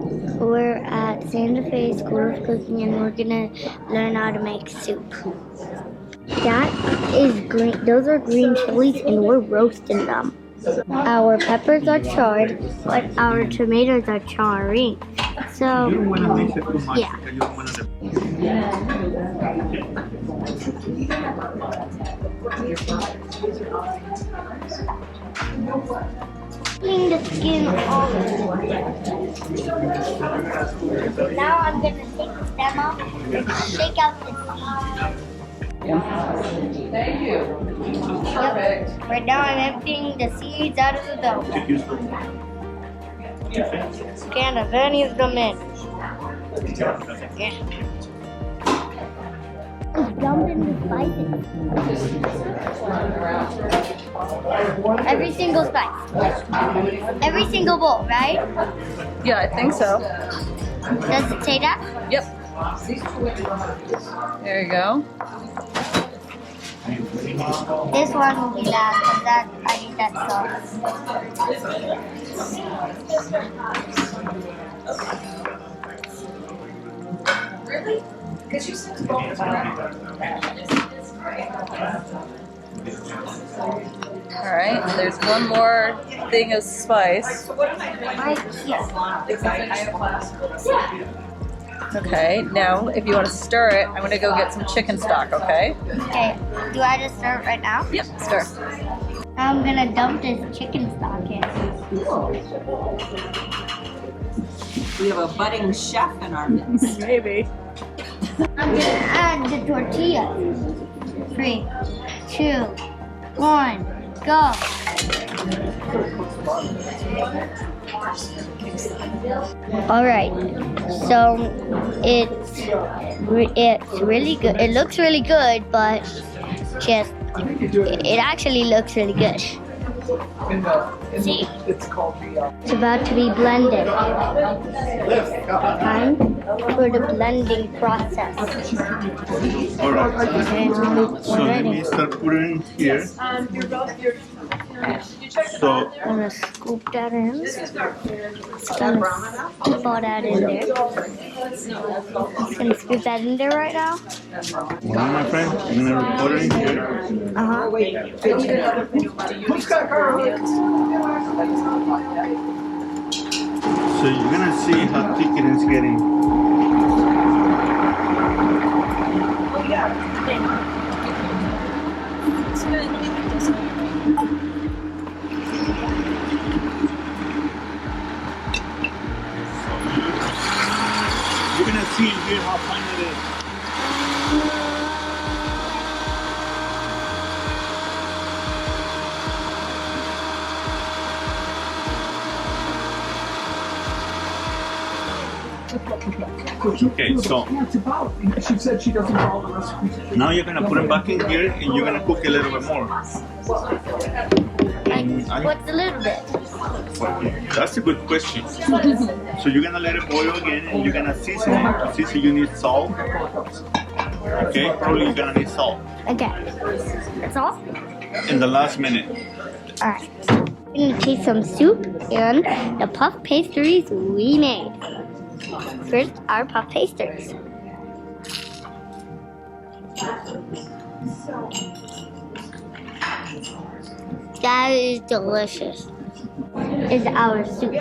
We're at Santa Fe School of Cooking and we're gonna learn how to make soup. That is green, those are green chilies and we're roasting them. Our peppers are charred, but our tomatoes are charring. So, yeah. Peeling the skin off. Now I'm gonna take the stem off and shake out the seeds. Thank you. Perfect. Yep. Right now I'm emptying the seeds out of the dough. Kind of vanish them in. Yeah. Dump in the spices. Every single spice. Every single bowl, right? Yeah, I think so. Does it say that? Yep. There you go. This one will be last because I need that sauce. Really? Because you said both. All right, there's one more thing of spice. Right here. Okay, now if you want to stir it, I'm going to go get some chicken stock, okay? Okay, do I just stir it right now? Yep, stir. I'm gonna dump this chicken stock in. We have a budding chef in our midst. Maybe. I'm gonna add the tortilla. 3, 2, 1, go. All right, so it's really good. It looks really good, but just it actually looks really good. See, it's about to be blended. Time for the blending process. Alright, so let me start putting here. So, I'm gonna scoop that in. Gonna scoop all that in there. Gonna scoop that in there right now. well, my friend, I'm gonna put it in here. So you're gonna see how thick it is getting. You're gonna see here how fine it is. Okay, so she said she doesn't follow the recipe. now you're gonna put it back in here and you're gonna cook a little bit more. What's a little bit? That's a good question. So you're gonna let it boil again and you're gonna season it. To season you need salt. Okay, probably you're gonna need salt. Okay, that's all? In the last minute. Alright. I'm gonna taste some soup and the puff pastries we made. First, our puff pastries. That is delicious. Is our soup.